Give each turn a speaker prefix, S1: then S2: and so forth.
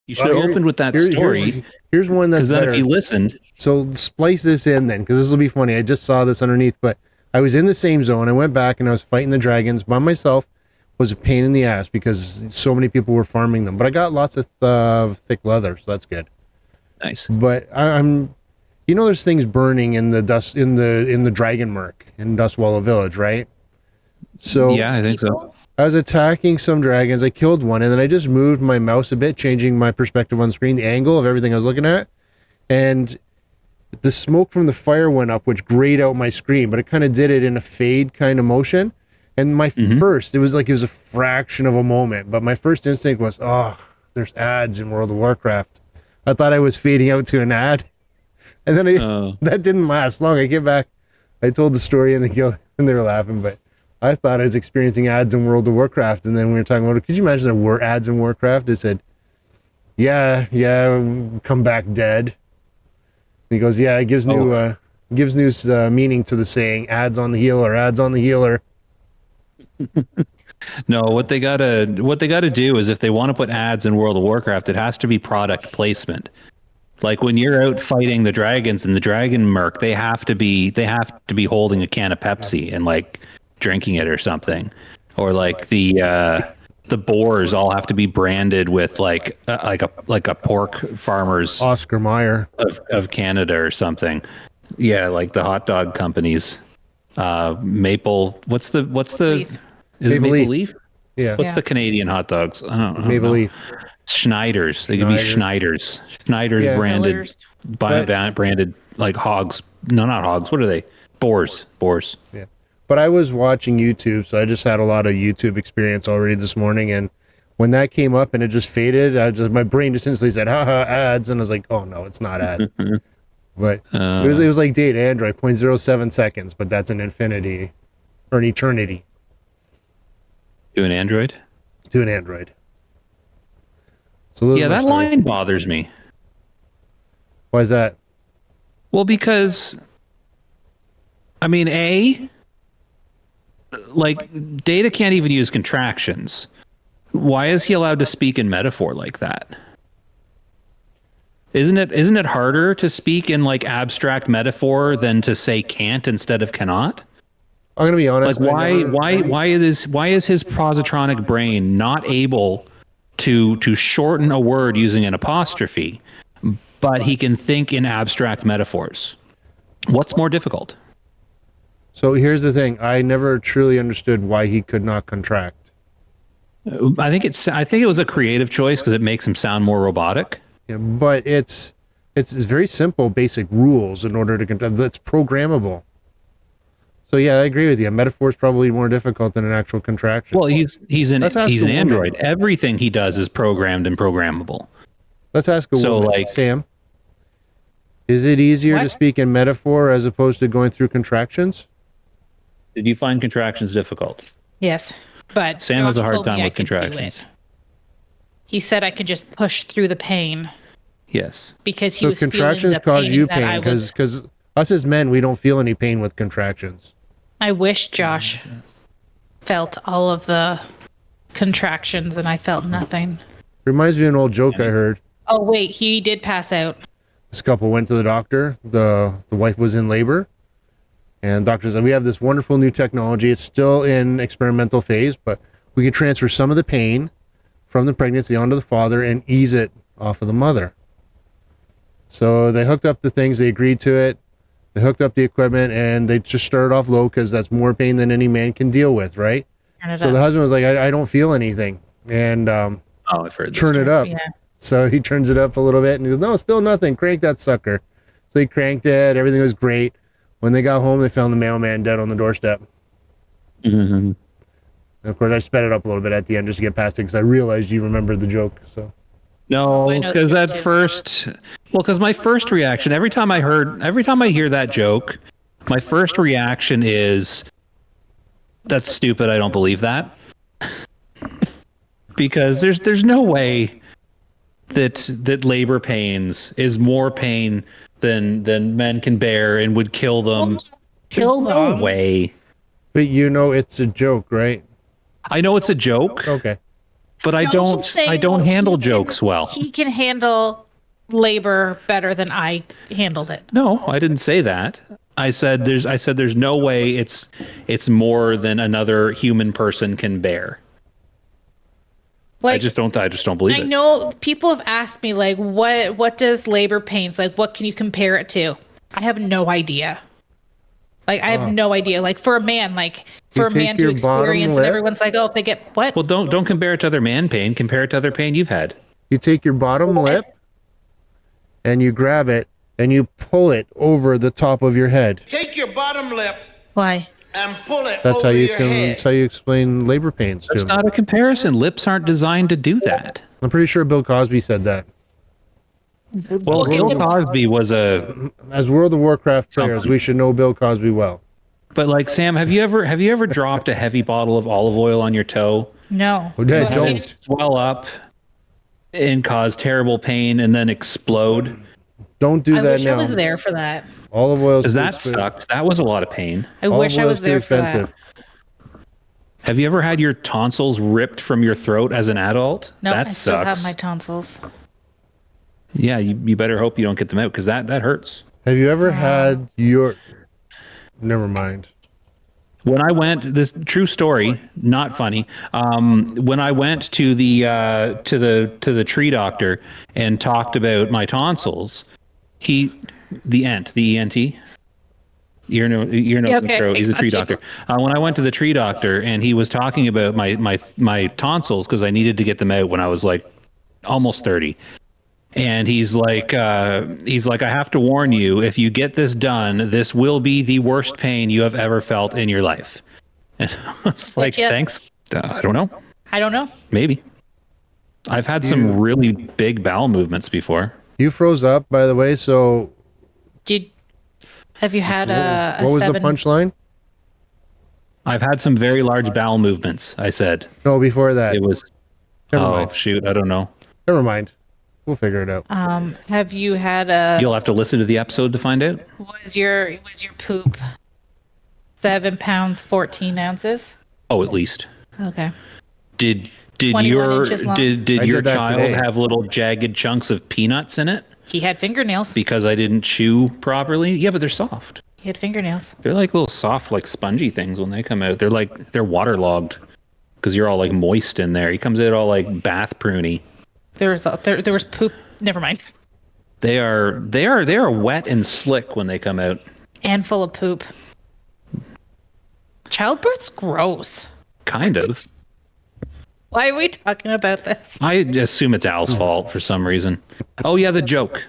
S1: You should have opened with that story.
S2: Here's one that's better.
S1: Because then if you listened...
S2: So splice this in then, because this will be funny. I just saw this underneath, but I was in the same zone. I went back and I was fighting the dragons by myself. It was a pain in the ass because so many people were farming them. But I got lots of thick leather, so that's good.
S1: Nice.
S2: But I'm... You know there's things burning in the dust in the dragon murk in Dustwallow Village, right? So
S1: yeah, I think so.
S2: I was attacking some dragons. I killed one, and then I just moved my mouse a bit, changing my perspective on screen, the angle of everything I was looking at, and the smoke from the fire went up, which grayed out my screen, but it kind of did it in a fade kind of motion. And my first, it was a fraction of a moment, but my first instinct was, oh, there's ads in World of Warcraft. I thought I was fading out to an ad. And then that didn't last long. I came back, I told the story in the guild, and they were laughing, but I thought I was experiencing ads in World of Warcraft. And then we were talking about it. Could you imagine there were ads in Warcraft? It said, yeah, come back dead. And he goes, yeah, it gives new meaning to the saying, ads on the healer, ads on the healer.
S1: No, what they gotta do is if they want to put ads in World of Warcraft, it has to be product placement. Like when you're out fighting the dragons in the dragon murk, they have to be holding a can of Pepsi and like drinking it or something, or like the boars all have to be branded with like a pork farmer's
S2: Oscar Mayer
S1: of Canada or something. Yeah, like the hot dog companies. Maple. What's the?
S3: Leaf.
S1: Is it Maple Leaf?
S2: Yeah.
S1: What's the Canadian hot dogs? I don't know.
S2: Maple Leaf.
S1: Schneider's. They could be Schneider's. Schneider's branded, branded like hogs. No, not hogs. What are they? Boars.
S2: Yeah. But I was watching YouTube, so I just had a lot of YouTube experience already this morning. And when that came up and it just faded, my brain just instantly said, haha, ads. And I was like, oh no, it's not ads. But it was like date Android 0.07 seconds, but that's an infinity or an eternity.
S1: To an Android?
S2: To an Android.
S1: Yeah, that line bothers me.
S2: Why is that?
S1: Well, because, I mean, like, Data can't even use contractions. Why is he allowed to speak in metaphor like that? Isn't it harder to speak in like abstract metaphor than to say can't instead of cannot?
S2: I'm gonna be honest.
S1: Like why is his positronic brain not able to shorten a word using an apostrophe, but he can think in abstract metaphors? What's more difficult?
S2: So here's the thing. I never truly understood why he could not contract.
S1: I think it was a creative choice because it makes him sound more robotic.
S2: Yeah, but it's very simple, basic rules in order to contract. That's programmable. So yeah, I agree with you. A metaphor is probably more difficult than an actual contraction.
S1: Well, he's an android. Everything he does is programmed and programmable.
S2: Let's ask a woman. Like, Sam, is it easier to speak in metaphor as opposed to going through contractions?
S1: Did you find contractions difficult?
S3: Yes, but
S1: Sam has a hard time with contractions.
S3: He said I could just push through the pain.
S1: Yes.
S3: Because he was
S2: contractions cause you pain because us as men, we don't feel any pain with contractions.
S3: I wish Josh felt all of the contractions and I felt nothing.
S2: Reminds me of an old joke I heard.
S3: Oh wait, he did pass out.
S2: This couple went to the doctor. The wife was in labor. And the doctor said, we have this wonderful new technology. It's still in experimental phase, but we can transfer some of the pain from the pregnancy onto the father and ease it off of the mother. So they hooked up the things, they agreed to it, they hooked up the equipment, and they just started off low because that's more pain than any man can deal with, right? So the husband was like, I don't feel anything. And
S1: I've heard this.
S2: Turn it up.
S3: Yeah.
S2: So he turns it up a little bit and he goes, no, still nothing. Crank that sucker. So he cranked it. Everything was great. When they got home, they found the mailman dead on the doorstep.
S1: Mm-hmm.
S2: And of course, I sped it up a little bit at the end just to get past it because I realized you remembered the joke. So
S1: no, because because my first reaction every time I hear that joke, my first reaction is, that's stupid. I don't believe that. Because there's no way that labor pains is more pain than men can bear and would kill them. No way.
S2: But you know it's a joke, right?
S1: I know it's a joke.
S2: Okay.
S1: But I
S3: Josh is saying,
S1: I don't
S3: well,
S1: handle
S3: he can-
S1: jokes well.
S3: He can handle labor better than I handled it.
S1: No, I didn't say that. I said there's no way it's more than another human person can bear.
S3: Like,
S1: I just don't believe
S3: I
S1: it.
S3: know people have asked me, like, what does labor pains, like, what can you compare it to? I have no idea. Like, I have no idea. Like, for a man, for a
S2: take
S3: man to
S2: your bottom
S3: experience, and
S2: lip-
S3: everyone's like, oh, if they get what?
S1: Well, don't compare it to other man pain. Compare it to other pain you've had.
S2: You take your bottom lip and you grab it and you pull it over the top of your head.
S4: Take your bottom lip
S3: Why?
S4: and pull it
S2: That's
S4: over
S2: how you
S4: your
S2: can.
S4: head.
S2: That's how you explain labor pains to
S1: It's
S2: him.
S1: not a comparison. Lips aren't designed to do that.
S2: I'm pretty sure Bill Cosby said that.
S1: Well,
S3: Okay,
S1: Bill
S3: well-
S1: Cosby was a.
S2: As World of Warcraft players, we should know Bill Cosby well.
S1: But like Sam, have you ever dropped a heavy bottle of olive oil on your toe,
S3: No.
S2: Well, Dad,
S3: So I
S2: don't.
S3: mean,
S1: swell up, and cause terrible pain, and then explode?
S2: Don't do
S3: I
S2: that
S3: wish I
S2: now.
S3: was there for that.
S2: Olive oil.
S1: Because that sucked. That was a lot of pain.
S3: I wish I was there for that.
S1: Have you ever had your tonsils ripped from your throat as an adult?
S3: No,
S1: that
S3: I still
S1: sucks.
S3: have my tonsils.
S1: Yeah, you better hope you don't get them out because that hurts.
S2: Have you ever had your? Never mind.
S1: When I went, this true story, not funny. When I went to the tree doctor and talked about my tonsils, the ENT, ear, nose,
S3: Yeah,
S1: and
S3: okay,
S1: throat. He's a tree
S3: got you.
S1: doctor. When I went to the tree doctor and he was talking about my tonsils because I needed to get them out when I was like almost 30. And he's like, I have to warn you, if you get this done, this will be the worst pain you have ever felt in your life. And I was like,
S3: Legit.
S1: thanks. I don't know.
S3: I don't know.
S1: Maybe. I've had some really big bowel movements before.
S2: You froze up, by the way. So
S3: Have you had a
S2: what was
S3: seven?
S2: the punchline?
S1: I've had some very large bowel movements, I said.
S2: No, before that.
S1: It was,
S2: Never
S1: oh,
S2: mind.
S1: shoot, I don't know.
S2: Never mind. We'll figure it out.
S3: Have you had a?
S1: You'll have to listen to the episode to find out.
S3: Was your poop 7 pounds 14 ounces?
S1: Oh, at least.
S3: Okay.
S1: Did
S3: 21
S1: your
S3: inches long.
S1: did
S2: I
S1: your
S2: did that
S1: child
S2: today.
S1: have little jagged chunks of peanuts in it
S3: He had fingernails.
S1: because I didn't chew properly? Yeah, but they're soft.
S3: He had fingernails.
S1: They're like little soft, like spongy things when they come out. They're waterlogged because you're all like moist in there. He comes out all like bath pruny.
S3: There was poop. Never mind.
S1: They are wet and slick when they come out.
S3: And full of poop. Childbirth's gross.
S1: Kind of.
S3: Why are we talking about this?
S1: I assume it's Al's fault for some reason. Oh yeah, the joke.